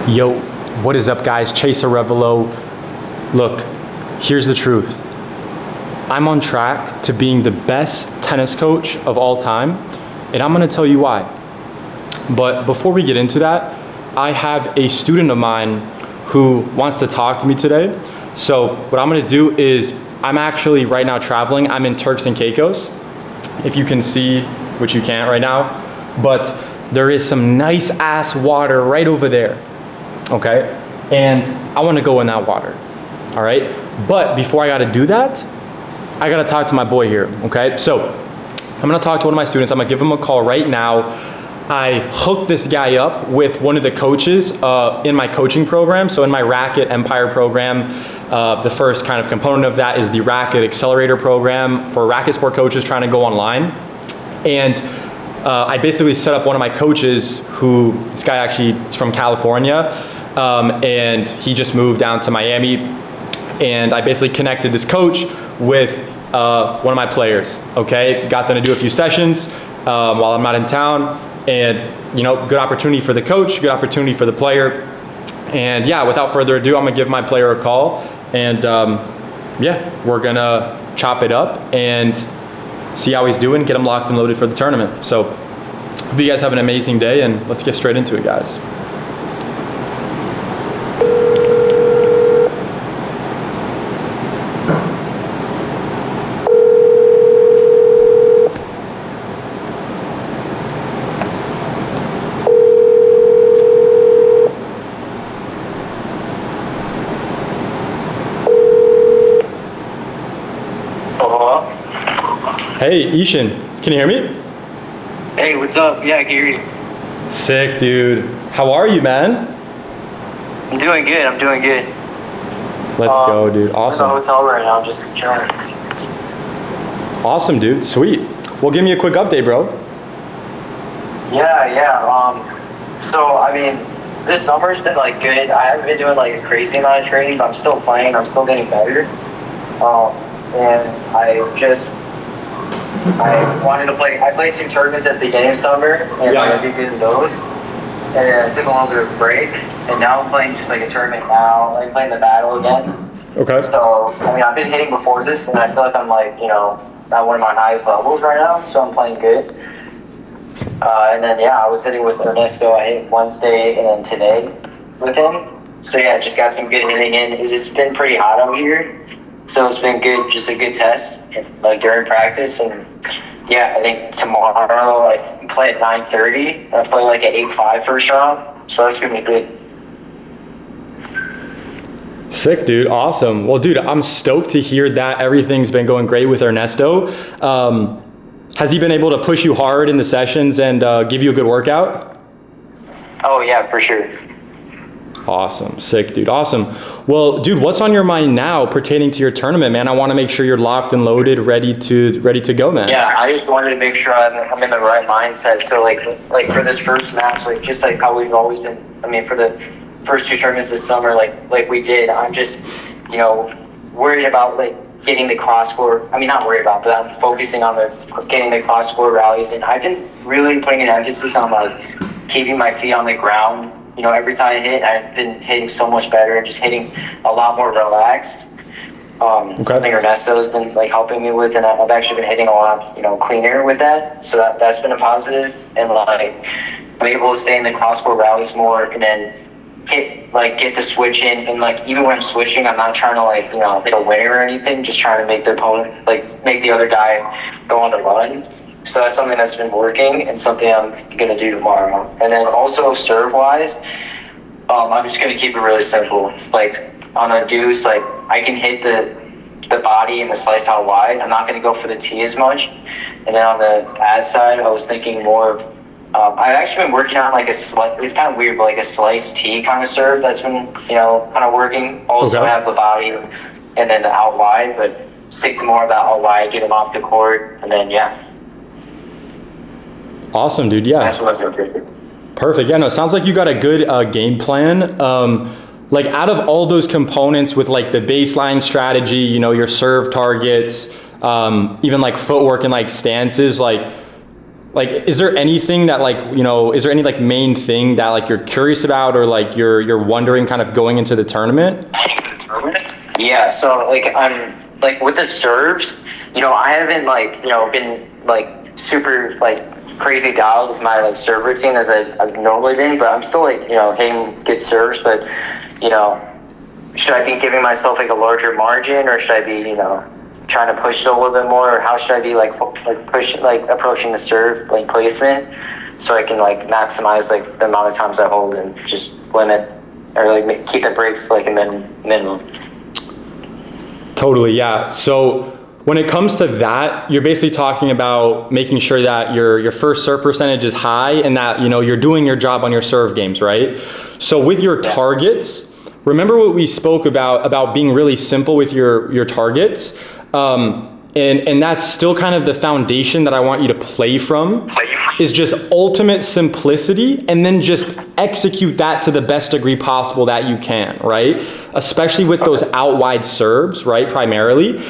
Yo, what is up guys? Chase Arevalo. Look, here's the truth. I'm on track to being the best tennis coach of all time, and I'm gonna tell you why. But before we get into that, I have a student of mine who wants to talk to me today. So what I'm gonna do is, I'm actually right now traveling. I'm in Turks and Caicos, if you can see, which you can't right now, but there is some nice ass water right over there. Okay, and I want to go in that water, all right? But before I got to do that, I got to talk to my boy here, okay? So I'm going to talk to one of my students. I'm going to give him a call right now. I hooked this guy up with one of the coaches in my coaching program. So in my Racket Empire program, the first kind of component of that is the Racket Accelerator program for racket sport coaches trying to go online. And I basically set up one of my coaches this guy actually is from California, and he just moved down to Miami, and I basically connected this coach with one of my players, okay? Got them to do a few sessions while I'm not in town, and good opportunity for the coach, good opportunity for the player. And yeah, without further ado, I'm gonna give my player a call, and yeah, we're gonna chop it up and see how he's doing, get him locked and loaded for the tournament. So hope you guys have an amazing day, and let's get straight into it, guys. Hey, Ishan, can you hear me? Hey, what's up? Yeah, I can hear you. Sick, dude. How are you, man? I'm doing good. Let's go, dude. Awesome. I'm in the hotel right now. I'm just chilling. Awesome, dude. Sweet. Well, give me a quick update, bro. Yeah. So, I mean, this summer's been, good. I haven't been doing, a crazy amount of training, but I'm still playing. I'm still getting better. And I wanted to play. I played 2 tournaments at the beginning of summer, and I did good in those. And then I took a little bit of a break, and now I'm playing just a tournament now. I'm playing the battle again. Okay. So, I mean, I've been hitting before this, and I feel like I'm at one of my highest levels right now, so I'm playing good. And then, I was hitting with Ernesto. I hit Wednesday and then today with him. So, just got some good hitting in. It's been pretty hot out here. So it's been good, just a good test, during practice. And I think tomorrow I play at 9:30. I play at 8-5 first round. So that's gonna be good. Sick, dude. Awesome. Well, dude, I'm stoked to hear that everything's been going great with Ernesto. Has he been able to push you hard in the sessions and give you a good workout? Oh yeah, for sure. Awesome. Sick, dude. Awesome. Well, dude, what's on your mind now pertaining to your tournament, man? I want to make sure you're locked and loaded, ready to go, man. Yeah, I just wanted to make sure I'm in the right mindset. So like for this first match, just how we've always been. I mean, for the first 2 tournaments this summer, like we did, I'm just worried about getting the cross score. I mean, not worried about, but I'm focusing on getting the cross score rallies, and I've been really putting an emphasis on keeping my feet on the ground. Every time I hit, I've been hitting so much better and just hitting a lot more relaxed. Something Ernesto's been helping me with, and I've actually been hitting a lot, cleaner with that. So that's been a positive. And I'm able to stay in the cross-court rallies more, and then get the switch in. And even when I'm switching, I'm not trying to hit a winner or anything. Just trying to make the opponent make the other guy go on the run. So that's something that's been working and something I'm going to do tomorrow. And then also serve-wise, I'm just going to keep it really simple. On a deuce, I can hit the body and the slice out wide. I'm not going to go for the tee as much. And then on the ad side, I was thinking more of, I've actually been working on it's kind of weird, but a slice tee kind of serve that's been, kind of working. Also have the body and then the out wide, but stick to more of that out wide, get him off the court, and then, Awesome, dude. Yeah. That's what I was going to do. Perfect. Yeah, no, it sounds like you got a good game plan. Out of all those components with the baseline strategy, your serve targets, even footwork and stances, Like, is there anything that like, is there any like main thing that like you're curious about or like you're wondering kind of going into the tournament? Yeah, so like I'm like with the serves, I haven't like, been like super like crazy dialed with my like serve routine as I've normally been, but I'm still like, hitting good serves, but should I be giving myself like a larger margin, or should I be, trying to push it a little bit more, or how should I be like push like approaching the serve like placement so I can like maximize like the amount of times I hold and just limit or like keep the breaks like a minimum. Totally, yeah. So when it comes to that, you're basically talking about making sure that your first serve percentage is high and that you're doing your job on your serve games, right? So with your targets, remember what we spoke about being really simple with your targets. And that's still kind of the foundation that I want you to play from, is just ultimate simplicity, and then just execute that to the best degree possible that you can, right? Especially with those out wide serves, right, primarily.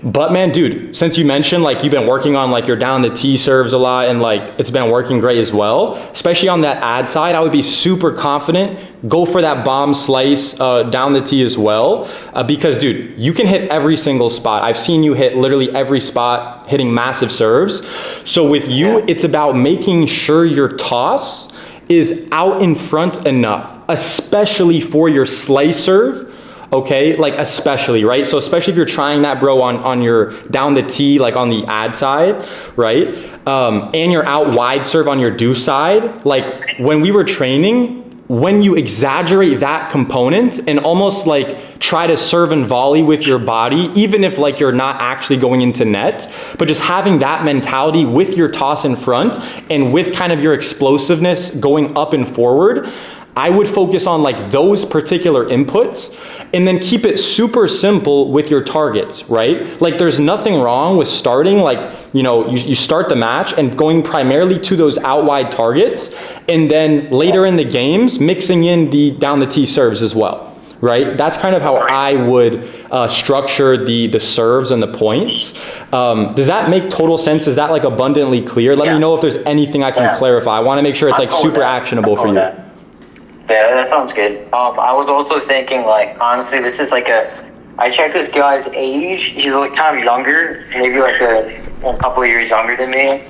But man, dude, since you mentioned like you've been working on like your down the tee serves a lot and like it's been working great as well, especially on that ad side, I would be super confident. Go for that bomb slice down the tee as well, because dude, you can hit every single spot. I've seen you hit literally every spot, hitting massive serves. So with you, it's about making sure your toss is out in front enough, especially for your slice serve. Okay, like especially, right? So especially if you're trying that, bro, on your down the tee, like on the ad side, right? And your out wide serve on your do side. Like when we were training, when you exaggerate that component and almost like try to serve and volley with your body, even if like you're not actually going into net, but just having that mentality with your toss in front and with kind of your explosiveness going up and forward, I would focus on like those particular inputs and then keep it super simple with your targets, right? Like there's nothing wrong with starting like, you start the match and going primarily to those out wide targets, and then later in the games, mixing in the down the tee serves as well, right? That's kind of how I would structure the serves and the points. Does that make total sense? Is that like abundantly clear? Let me know if there's anything I can clarify. I want to make sure it's like super actionable for you. Yeah, that sounds good. I was also thinking, like, honestly, this is like I checked this guy's age. He's like kind of younger, maybe like a couple of years younger than me. Okay.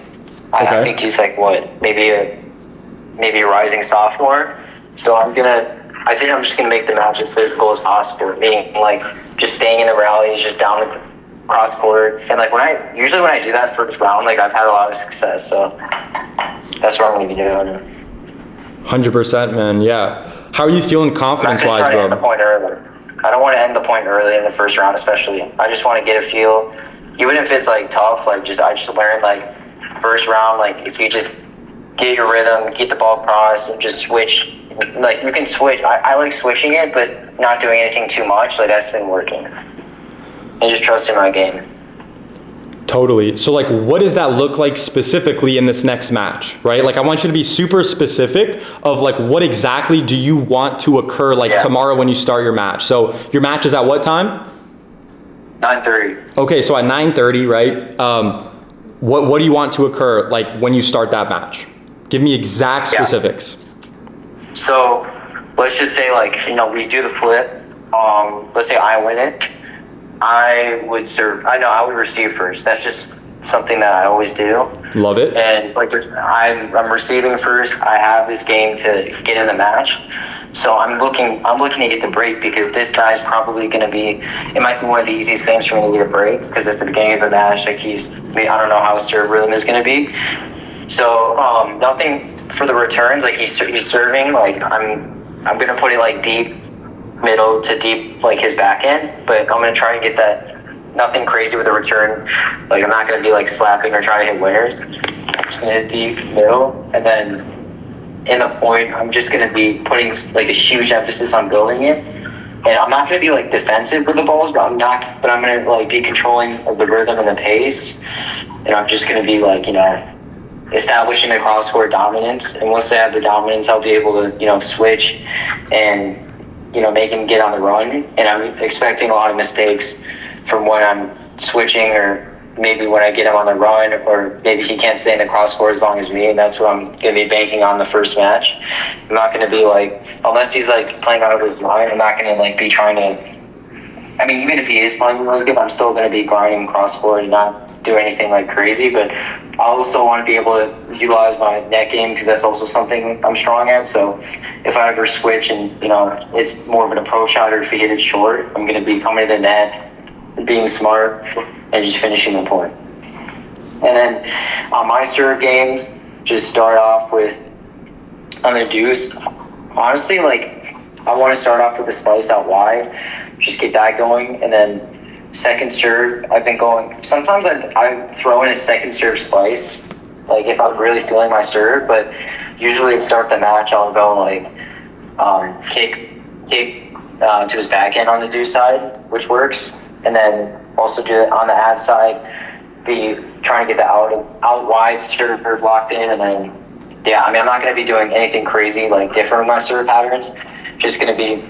I think he's like maybe a rising sophomore. So I think I'm just gonna make the match as physical as possible. Meaning like just staying in the rallies, just down the cross court, and like when I do that first round, like I've had a lot of success. So that's what I'm gonna be doing. 100%, man. Yeah. How are you feeling confidence-wise, bro? I don't want to end the point early in the first round, especially. I just want to get a feel, even if it's like tough. Like I just learned like first round, like if you just get your rhythm, get the ball across, and just switch. Like you can switch. I like switching it, but not doing anything too much. Like that's been working. And just trusting my game. Totally. So like, what does that look like specifically in this next match, right? Like I want you to be super specific of like, what exactly do you want to occur like tomorrow when you start your match? So your match is at what time? 9:30. Okay. So at 9:30, right? What do you want to occur like when you start that match? Give me exact specifics. So let's just say like, we do the flip. Let's say I win it. I would receive first. That's just something that I always do. Love it. And like I'm receiving first. I have this game to get in the match. So I'm looking to get the break because this guy's probably going to be, it might be one of the easiest games for me to get breaks because it's the beginning of the match. Like I don't know how his serve rhythm is going to be. So nothing for the returns. Like he's serving. Like I'm going to put it like deep middle to deep, like his back end, but I'm going to try and get that, nothing crazy with the return. Like I'm not going to be like slapping or trying to hit winners. I'm just going to hit deep middle, and then in the point, I'm just going to be putting like a huge emphasis on building it. And I'm not going to be like defensive with the balls, but I'm going to like be controlling of the rhythm and the pace. And I'm just going to be like, establishing the cross-court dominance. And once they have the dominance, I'll be able to, switch and, make him get on the run. And I'm expecting a lot of mistakes from when I'm switching or maybe when I get him on the run, or maybe he can't stay in the cross court as long as me, and that's what I'm going to be banking on the first match. I'm not going to be like, unless he's like playing out of his mind, I'm not going to like be trying to, I mean, even if he is playing really good, I'm still going to be grinding cross court and not do anything like crazy, but I also want to be able to utilize my net game, because that's also something I'm strong at. So if I ever switch and, it's more of an approach shot, or if he hit it short, I'm going to be coming to the net, being smart, and just finishing the point. And then on my serve games, just start off with, on the deuce, honestly, like, I want to start off with the slice out wide, just get that going, and then second serve, I've been going, sometimes I throw in a second serve slice, like if I'm really feeling my serve, but usually to start the match, I'll go like kick to his backhand on the deuce side, which works, and then also do it on the ad side, be trying to get the out wide serve locked in, and then, yeah, I mean, I'm not going to be doing anything crazy, like different with my serve patterns, just going to be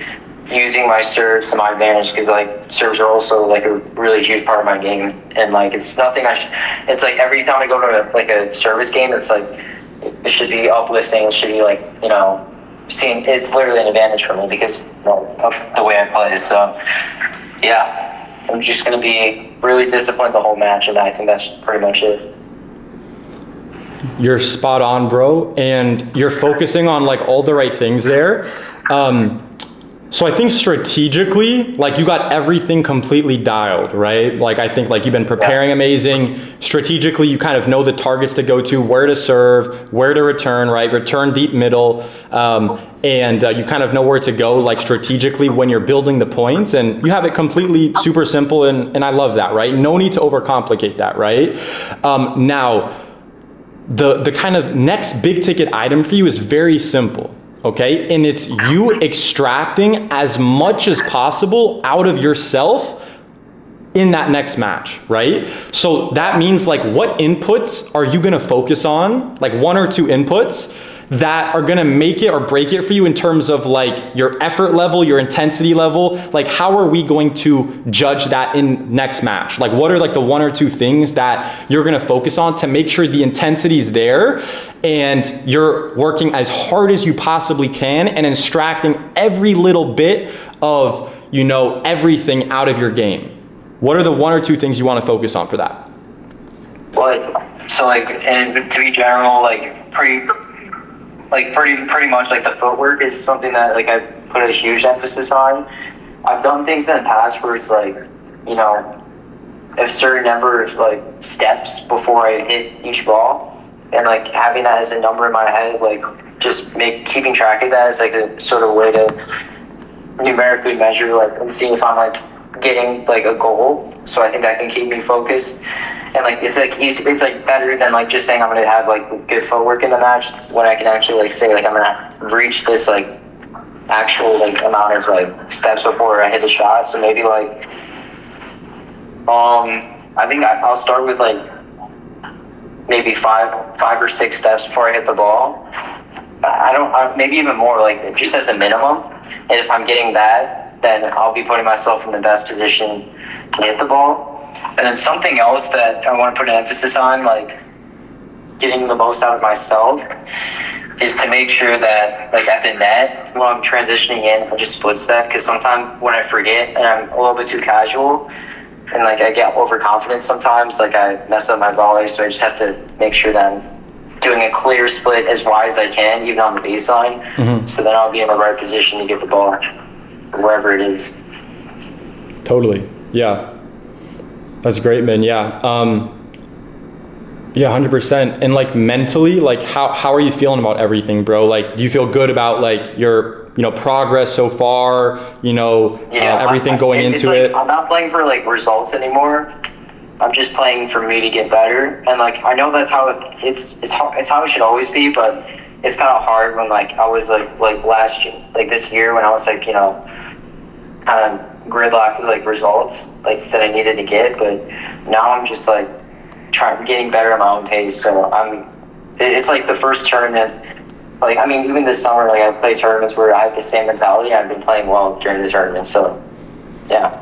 using my serves to my advantage, because like serves are also like a really huge part of my game, and like it's nothing it's like every time I go to like a service game, it's like it should be uplifting, it should be like, seeing it's literally an advantage for me because of the way I play. So yeah, I'm just going to be really disciplined the whole match, and I think that's pretty much it. You're spot on, bro, and you're focusing on like all the right things there. So I think strategically, like you got everything completely dialed, right? Like I think like you've been preparing amazing. Strategically, you kind of know the targets to go to, where to serve, where to return, right? Return deep middle, and you kind of know where to go like strategically when you're building the points, and you have it completely super simple, and I love that, right? No need to overcomplicate that, right? Now, the kind of next big ticket item for you is very simple. Okay, and it's you extracting as much as possible out of yourself in that next match, right? So that means like what inputs are you gonna focus on, like one or two inputs that are gonna make it or break it for you in terms of like your effort level, your intensity level, like how are we going to judge that in next match? Like what are like the one or two things that you're gonna focus on to make sure the intensity is there and you're working as hard as you possibly can and extracting every little bit of, everything out of your game? What are the one or two things you wanna focus on for that? Well, and to be general, pretty much like the footwork is something that like I put a huge emphasis on. I've done things in the past where it's like, a certain number of like steps before I hit each ball, and like having that as a number in my head, like just keeping track of that is like a sort of way to numerically measure like and seeing if I'm like getting like a goal. So I think that can keep me focused. And like it's like easy, it's like better than like just saying I'm gonna have like good footwork in the match, when I can actually like say like I'm gonna reach this like actual like amount of like steps before I hit the shot. So maybe like I think I'll start with like maybe five or six steps before I hit the ball. Maybe even more, like just as a minimum. And if I'm getting that, then I'll be putting myself in the best position to hit the ball. And then something else that I want to put an emphasis on, like getting the most out of myself, is to make sure that like at the net, when I'm transitioning in, I just split step, because sometimes when I forget and I'm a little bit too casual and like I get overconfident sometimes, like I mess up my volley. So I just have to make sure that I'm doing a clear split as wide as I can, even on the baseline. Mm-hmm. So then I'll be in the right position to get the ball wherever it is. Totally. Yeah. That's great, man. Yeah. 100%. And like mentally, like how are you feeling about everything, bro? Like, do you feel good about like your, progress so far, everything going into it? I'm not playing for like results anymore. I'm just playing for me to get better. And like, I know that's how it's how it should always be, but it's kind of hard when like I was like last year, like this year when I was like, kind of gridlock with like results like that I needed to get, but now I'm just like getting better at my own pace. So it's like the first tournament, like I mean even this summer, like I play tournaments where I have the same mentality. I've been playing well during the tournament, so yeah.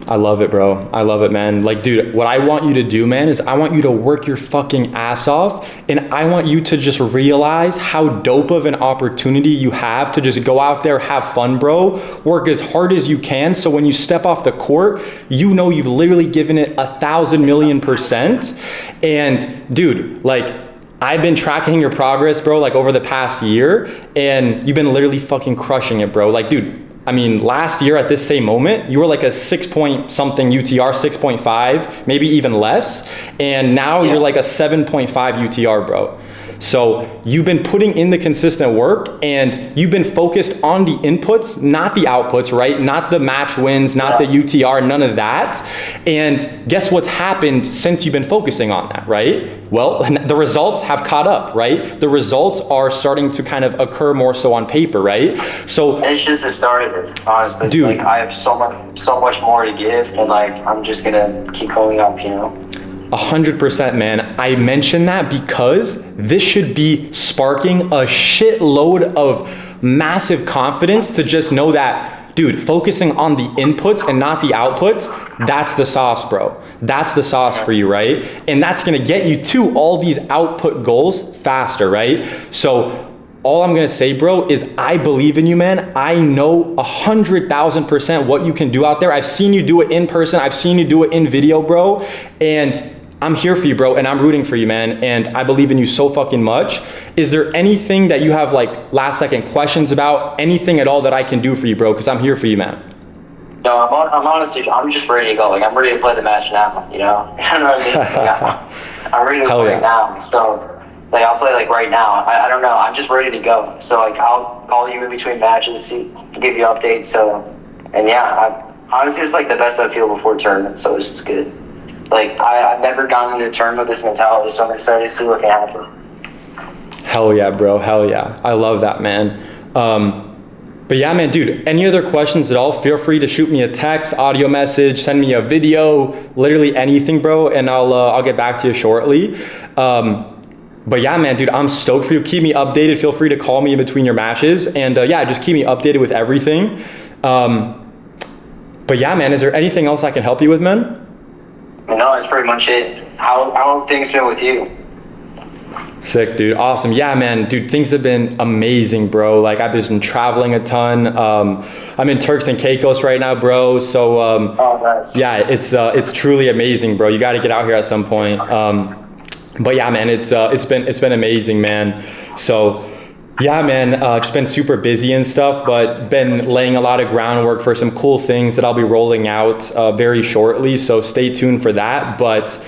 I love it, bro. I love it, man. Like, dude, what I want you to do, man, is I want you to work your fucking ass off, and I want you to just realize how dope of an opportunity you have to just go out there, have fun, bro. Work as hard as you can, so when you step off the court, you know you've literally given it 1,000,000,000%. And dude, like, I've been tracking your progress, bro, like over the past year, and you've been literally fucking crushing it, bro. Like, dude, I mean, last year at this same moment, you were like a 6 point something UTR, 6.5, maybe even less. And now you're like a 7.5 UTR, bro. So you've been putting in the consistent work, and you've been focused on the inputs, not the outputs, right? Not the match wins, not the UTR, none of that. And guess what's happened since you've been focusing on that, right? Well, the results have caught up, right? The results are starting to kind of occur more so on paper, right? So it's just the start of it, honestly. Dude, like I have so much more to give, and like I'm just gonna keep going up, you know. 100%, man. I mention that because this should be sparking a shitload of massive confidence to just know that, dude, focusing on the inputs and not the outputs, that's the sauce, bro. That's the sauce for you, right? And that's gonna get you to all these output goals faster, right? So all I'm gonna say, bro, is I believe in you, man. I know 100,000% what you can do out there. I've seen you do it in person. I've seen you do it in video, bro. And I'm here for you, bro, and I'm rooting for you, man, and I believe in you so fucking much. Is there anything that you have like last second questions about? Anything at all that I can do for you, bro? Because I'm here for you, man. No, I'm honestly, I'm just ready to go. Like, I'm ready to play the match now, you know? You know what I mean? Like, I'm ready to play now. So, like, I'll play, like, right now. I don't know. I'm just ready to go. So, like, I'll call you in between matches, give you updates. So, and yeah, honestly, it's, like, the best I feel before tournament, so it's good. Like, I've never gone into a tournament with this mentality, so I'm excited to see what can happen. Hell yeah, bro. Hell yeah. I love that, man. But yeah, man, dude, any other questions at all, feel free to shoot me a text, audio message, send me a video, literally anything, bro, and I'll get back to you shortly. But yeah, man, dude, I'm stoked for you. Keep me updated. Feel free to call me in between your matches. And yeah, just keep me updated with everything. But yeah, man, is there anything else I can help you with, man? No, that's pretty much it. How have things been with you? Sick, dude. Awesome. Yeah, man, dude, things have been amazing, bro. Like, I've just been traveling a ton. I'm in Turks and Caicos right now, bro. So oh, nice. Yeah, it's truly amazing, bro. You got to get out here at some point. But yeah, man, it's been amazing, man. So yeah, man, just been super busy and stuff, but been laying a lot of groundwork for some cool things that I'll be rolling out very shortly. So stay tuned for that. But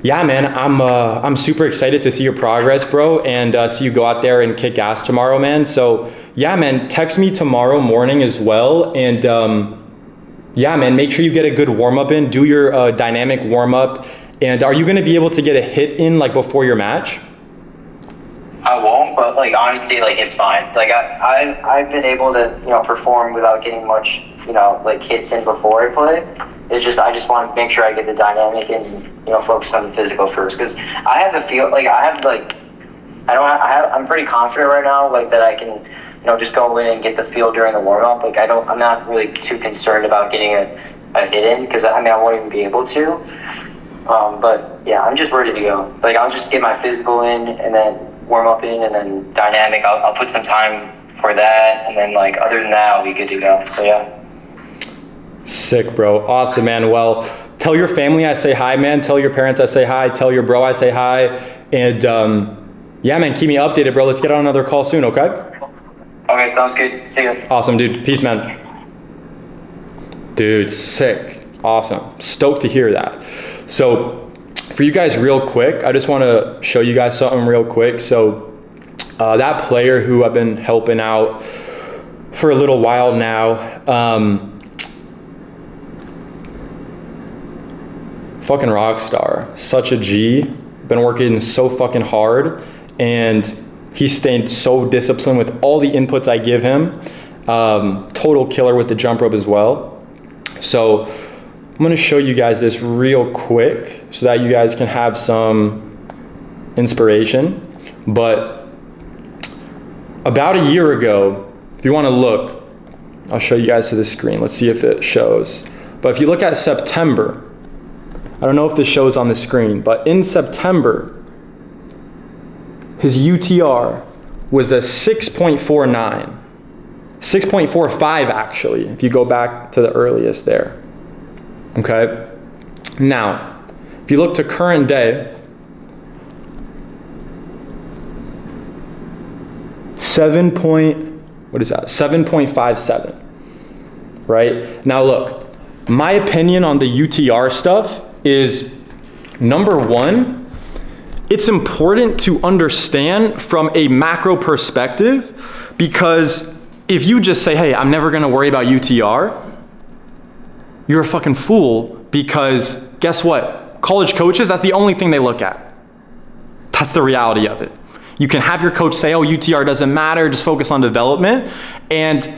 yeah, man, I'm super excited to see your progress, bro, and see you go out there and kick ass tomorrow, man. So yeah, man, text me tomorrow morning as well. And yeah, man, make sure you get a good warm up in. Do your dynamic warm up. And are you going to be able to get a hit in like before your match? I won't, but like honestly, like it's fine. Like I've been able to, you know, perform without getting much, you know, like hits in before I play. It's just I just want to make sure I get the dynamic and, you know, focus on the physical first, because I have a feel like I'm pretty confident right now, like that I can, you know, just go in and get the feel during the warm up. Like I'm not really too concerned about getting a hit in, because I mean I won't even be able to. But yeah, I'm just ready to go. Like I'll just get my physical in and then warm up in, and then dynamic. I'll put some time for that, and then like other than that, I'll be good to go. So yeah. Sick, bro. Awesome, man. Well, tell your family I say hi, man. Tell your parents I say hi. Tell your bro I say hi. And yeah, man, keep me updated, bro. Let's get on another call soon, okay? Okay, sounds good. See you. Awesome, dude. Peace, man. Dude, sick. Awesome. Stoked to hear that. So for you guys real quick, I just want to show you guys something real quick. So that player who I've been helping out for a little while now, fucking rock star, such a G, been working so fucking hard, and he's stayed so disciplined with all the inputs I give him. Total killer with the jump rope as well. So I'm gonna show you guys this real quick so that you guys can have some inspiration. But about a year ago, if you wanna look, I'll show you guys to the screen. Let's see if it shows. But if you look at September, I don't know if this shows on the screen, but in September, his UTR was a 6.49. 6.45 actually, if you go back to the earliest there. Okay? Now, if you look to current day, 7.57, right? Now look, my opinion on the UTR stuff is, number one, it's important to understand from a macro perspective, because if you just say, hey, I'm never gonna worry about UTR, you're a fucking fool, because guess what? College coaches, that's the only thing they look at. That's the reality of it. You can have your coach say, oh, UTR doesn't matter, just focus on development. And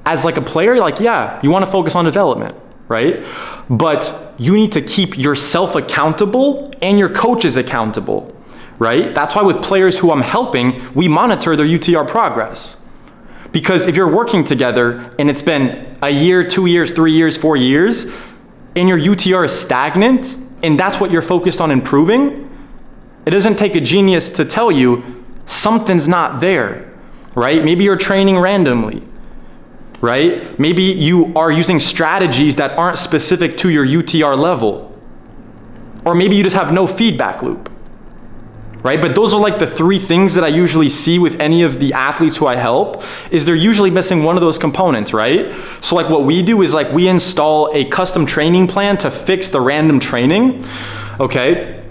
as like a player, like, yeah, you wanna focus on development, right? But you need to keep yourself accountable and your coaches accountable, right? That's why with players who I'm helping, we monitor their UTR progress. Because if you're working together and it's been a year, 2 years, 3 years, 4 years, and your UTR is stagnant, and that's what you're focused on improving, it doesn't take a genius to tell you something's not there, right? Maybe you're training randomly, right? Maybe you are using strategies that aren't specific to your UTR level. Or maybe you just have no feedback loop, right? But those are like the 3 things that I usually see with any of the athletes who I help, is they're usually missing one of those components, right? So like what we do is like we install a custom training plan to fix the random training, okay?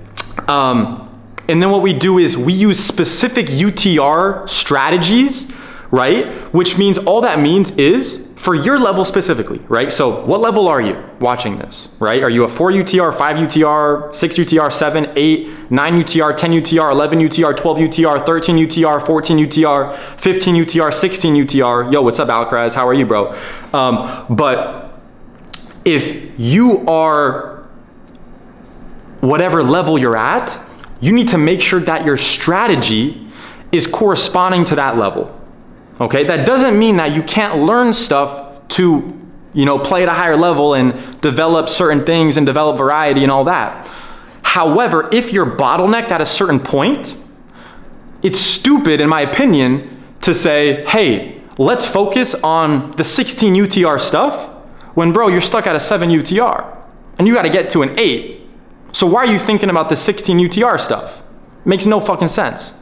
And then what we do is we use specific UTR strategies, right? Which means all that means is for your level specifically, right? So what level are you watching this, right? Are you a 4 UTR, 5 UTR, 6 UTR, 7, 8, 9 UTR, 10 UTR, 11 UTR, 12 UTR, 13 UTR, 14 UTR, 15 UTR, 16 UTR? Yo, what's up, Alcaraz? How are you, bro? But if you are whatever level you're at, you need to make sure that your strategy is corresponding to that level. Okay, that doesn't mean that you can't learn stuff to, play at a higher level and develop certain things and develop variety and all that. However, if you're bottlenecked at a certain point, it's stupid, in my opinion, to say, hey, let's focus on the 16 UTR stuff when, bro, you're stuck at a 7 UTR and you got to get to an 8. So why are you thinking about the 16 UTR stuff? Makes no fucking sense.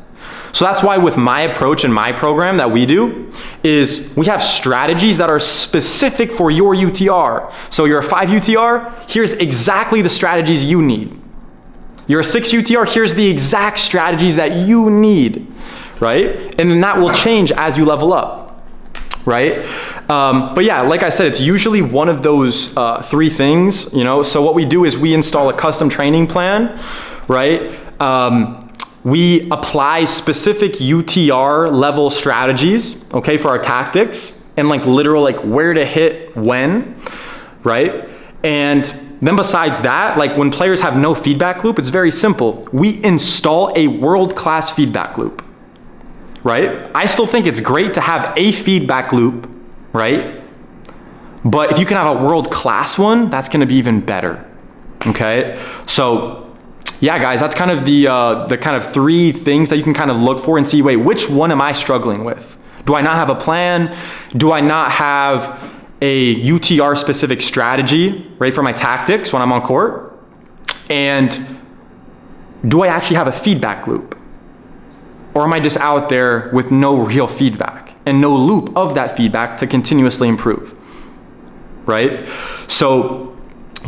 So that's why with my approach and my program that we do is we have strategies that are specific for your UTR. So you're a 5 UTR, here's exactly the strategies you need. You're a 6 UTR, here's the exact strategies that you need, right? And then that will change as you level up, right? But yeah, like I said, it's usually one of those 3 things, So what we do is we install a custom training plan, right? We apply specific UTR level strategies, okay, for our tactics, and literal where to hit when, right? And then besides that, when players have no feedback loop, it's very simple. We install a world-class feedback loop, right? I still think it's great to have a feedback loop, right? But if you can have a world-class one, that's gonna be even better, okay? So, yeah, guys, that's kind of the kind of 3 things that you can kind of look for and see, wait, which one am I struggling with? Do I not have a plan? Do I not have a UTR specific strategy, right, for my tactics when I'm on court? And do I actually have a feedback loop? Or am I just out there with no real feedback and no loop of that feedback to continuously improve, right? So,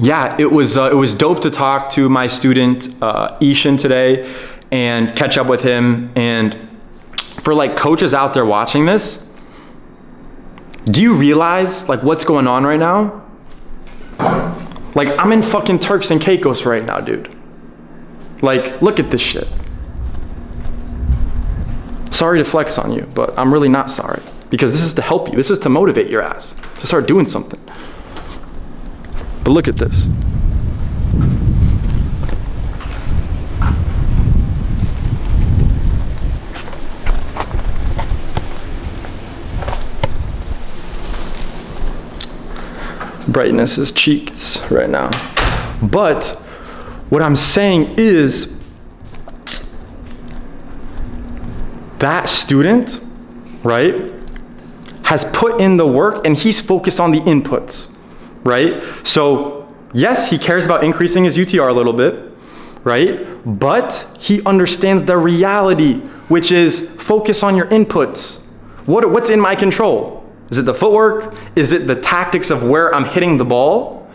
yeah, it was dope to talk to my student Ishan today and catch up with him. And for coaches out there watching this, do you realize what's going on right now? I'm in fucking Turks and Caicos right now, dude. Look at this shit. Sorry to flex on you, but I'm really not sorry, because this is to help you. This is to motivate your ass to start doing something. But look at this. brightness is cheeks right now. But what I'm saying is that student, right, has put in the work and he's focused on the inputs, right? So yes, he cares about increasing his UTR a little bit, right? But he understands the reality, which is focus on your inputs. What's in my control? Is it the footwork? Is it the tactics of where I'm hitting the ball?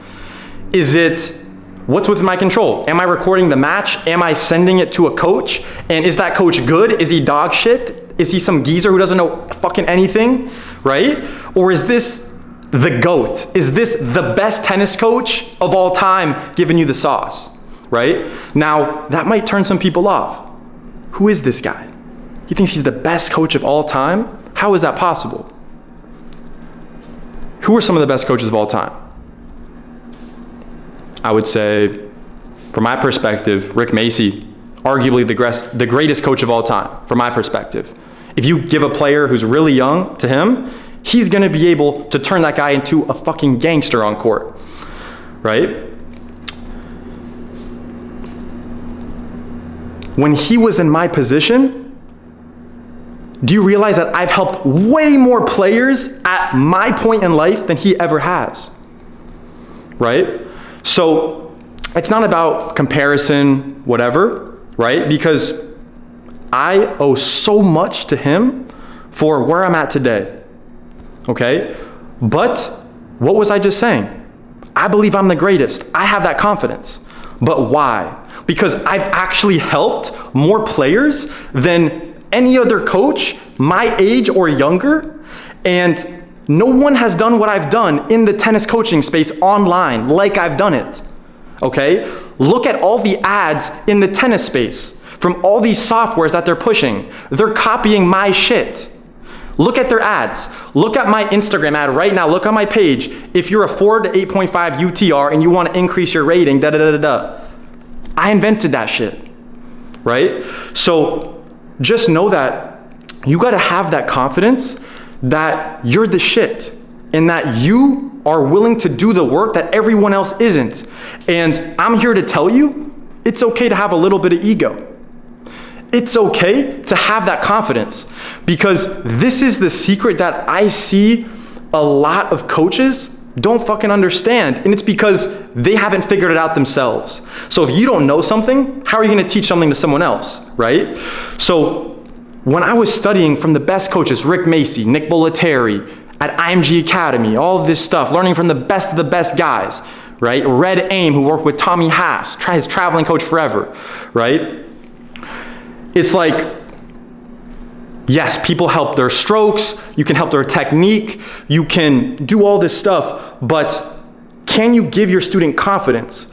Is it what's within my control? Am I recording the match? Am I sending it to a coach? And is that coach good? Is he dog shit? Is he some geezer who doesn't know fucking anything, right? Or is this the GOAT? Is this the best tennis coach of all time giving you the sauce, right? Now, that might turn some people off. Who is this guy? He thinks he's the best coach of all time? How is that possible? Who are some of the best coaches of all time? I would say, from my perspective, Rick Macy, arguably the greatest coach of all time, from my perspective. If you give a player who's really young to him, he's gonna be able to turn that guy into a fucking gangster on court, right? When he was in my position, do you realize that I've helped way more players at my point in life than he ever has, right? So it's not about comparison, whatever, right? Because I owe so much to him for where I'm at today, okay? But what was I just saying? I believe I'm the greatest. I have that confidence. But why? Because I've actually helped more players than any other coach my age or younger, and no one has done what I've done in the tennis coaching space online like I've done it, okay? Look at all the ads in the tennis space from all these softwares that they're pushing. They're copying my shit. Look at their ads. Look at my Instagram ad right now. Look on my page. If you're a 4 to 8.5 UTR and you want to increase your rating, da-da-da-da-da. I invented that shit, right? So just know that you got to have that confidence that you're the shit and that you are willing to do the work that everyone else isn't. And I'm here to tell you, it's okay to have a little bit of ego. It's okay to have that confidence, because this is the secret that I see a lot of coaches don't fucking understand, and it's because they haven't figured it out themselves. So if you don't know something, how are you gonna teach something to someone else, right? So when I was studying from the best coaches, Rick Macy, Nick Bollettieri, at IMG Academy, all of this stuff, learning from the best of the best guys, right? Red Aim, who worked with Tommy Haas, his traveling coach forever, right? It's like, yes, people help their strokes, you can help their technique, you can do all this stuff, but can you give your student confidence?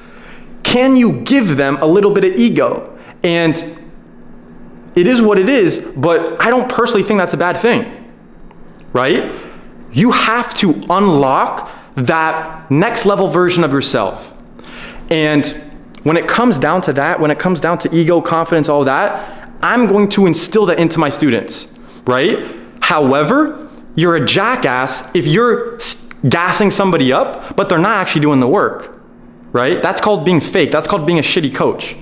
Can you give them a little bit of ego? And it is what it is, but I don't personally think that's a bad thing, right? You have to unlock that next level version of yourself. And when it comes down to that, when it comes down to ego, confidence, all that, I'm going to instill that into my students, right? However, you're a jackass if you're gassing somebody up, but they're not actually doing the work, right? That's called being fake. That's called being a shitty coach,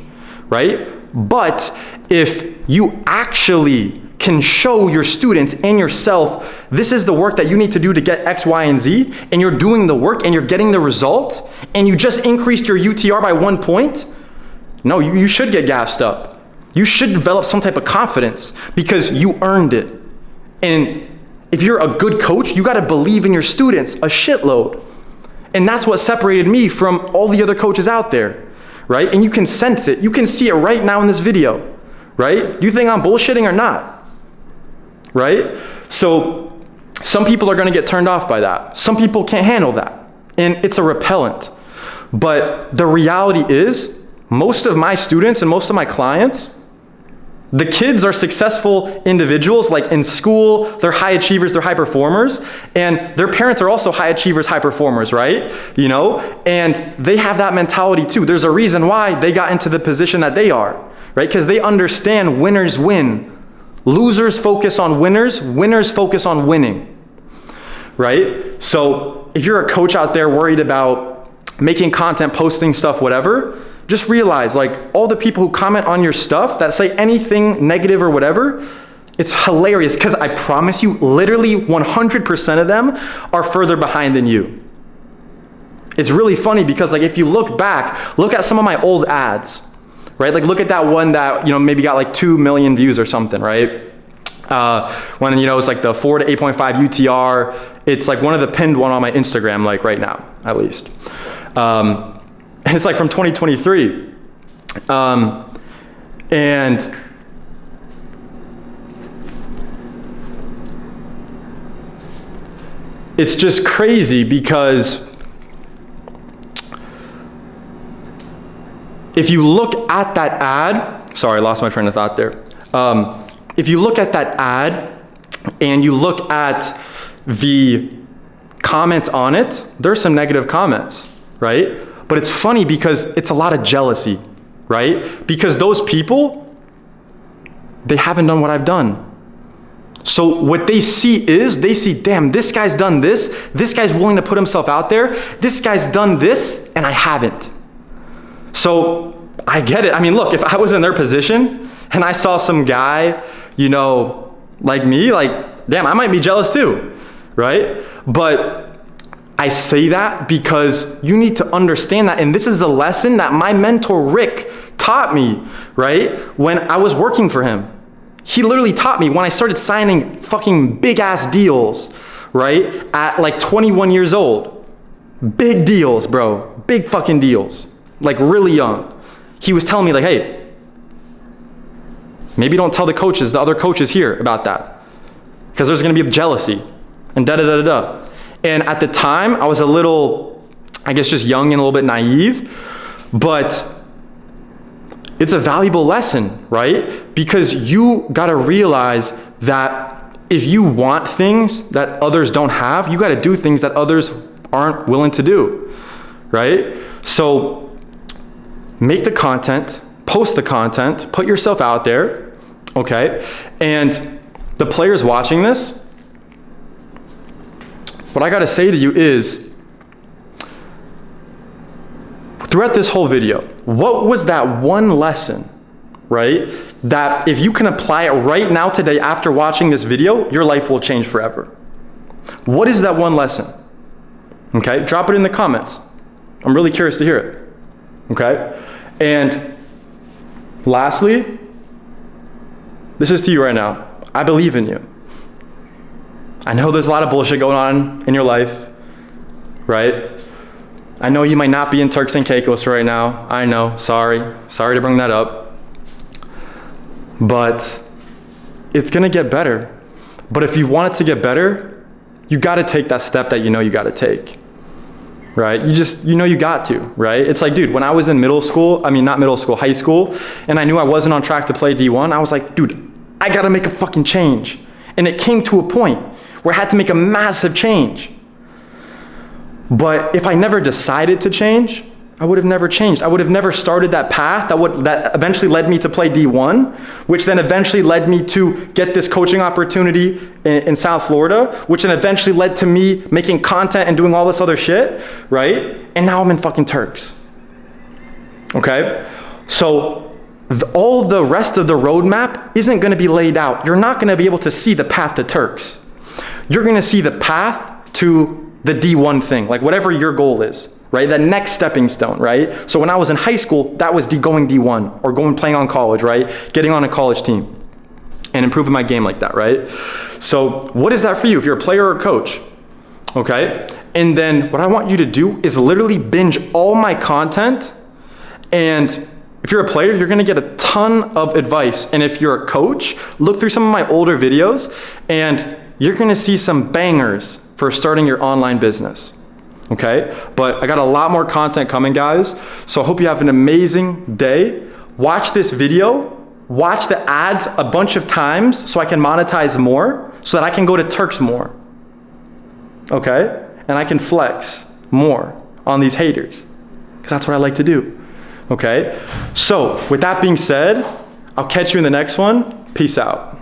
right? But if you actually can show your students and yourself, this is the work that you need to do to get X, Y, and Z, and you're doing the work and you're getting the result, and you just increased your UTR by 1 point, no, you should get gassed up. You should develop some type of confidence because you earned it. And if you're a good coach, you got to believe in your students a shitload. And that's what separated me from all the other coaches out there, right? And you can sense it. You can see it right now in this video, right? Do you think I'm bullshitting or not? Right? So some people are going to get turned off by that. Some people can't handle that. And it's a repellent. But the reality is, most of my students and most of my clients, the kids are successful individuals, like in school, they're high achievers, they're high performers, and their parents are also high achievers, high performers, right? You know, and they have that mentality too. There's a reason why they got into the position that they are, right? Because they understand winners win. Losers focus on winners, winners focus on winning, right? So if you're a coach out there worried about making content, posting stuff, whatever, just realize like all the people who comment on your stuff that say anything negative or whatever, it's hilarious because I promise you, literally 100% of them are further behind than you. It's really funny because like if you look back, look at some of my old ads, right? Like look at that one that, you know, maybe got like 2 million views or something, right? When, you know, it's like the 4 to 8.5 UTR. It's like one of the pinned one on my Instagram, like right now, at least. And it's like from 2023. And it's just crazy because if you look at that ad, sorry, I lost my train of thought there. If you look at that ad and you look at the comments on it, there's some negative comments, right? But it's funny because it's a lot of jealousy, right? Because those people, they haven't done what I've done. So what they see is, they see, damn, this guy's done this guy's willing to put himself out there, this guy's done this, and I haven't. So I get it. I mean, look, if I was in their position and I saw some guy, you know, like me, like, damn, I might be jealous too, right? But I say that because you need to understand that, and this is a lesson that my mentor, Rick, taught me, right? When I was working for him. He literally taught me when I started signing fucking big ass deals, right? At like 21 years old. Big deals, bro. Big fucking deals. Like really young. He was telling me like, hey, maybe don't tell the coaches, the other coaches here about that. Because there's gonna be jealousy and da-da-da-da-da. And at the time, I was a little, I guess just young and a little bit naive, but it's a valuable lesson, right? Because you gotta realize that if you want things that others don't have, you gotta do things that others aren't willing to do, right? So make the content, post the content, put yourself out there, okay? And the players watching this, what I gotta say to you is, throughout this whole video, what was that one lesson, right? That if you can apply it right now today after watching this video, your life will change forever. What is that one lesson? Okay, drop it in the comments. I'm really curious to hear it, okay? And lastly, this is to you right now. I believe in you. I know there's a lot of bullshit going on in your life, right? I know you might not be in Turks and Caicos right now. I know, sorry to bring that up. But it's gonna get better. But if you want it to get better, you gotta take that step that you know you gotta take, right? You know you got to, right? It's like, dude, when I was in high school, and I knew I wasn't on track to play D1, I was like, dude, I gotta make a fucking change. And it came to a point where I had to make a massive change. But if I never decided to change, I would have never changed. I would have never started that path that eventually led me to play D1, which then eventually led me to get this coaching opportunity in South Florida, which then eventually led to me making content and doing all this other shit, right? And now I'm in fucking Turks, okay? So all the rest of the roadmap isn't gonna be laid out. You're not gonna be able to see the path to Turks. You're gonna see the path to the D1 thing, like whatever your goal is, right? The next stepping stone, right? So when I was in high school, that was going D1 or playing on college, right? Getting on a college team and improving my game like that, right? So what is that for you if you're a player or a coach, okay? And then what I want you to do is literally binge all my content. And if you're a player, you're gonna get a ton of advice. And if you're a coach, look through some of my older videos and you're gonna see some bangers for starting your online business, okay? But I got a lot more content coming, guys. So I hope you have an amazing day. Watch this video, watch the ads a bunch of times so I can monetize more, so that I can go to Turks more, okay? And I can flex more on these haters, because that's what I like to do, okay? So with that being said, I'll catch you in the next one. Peace out.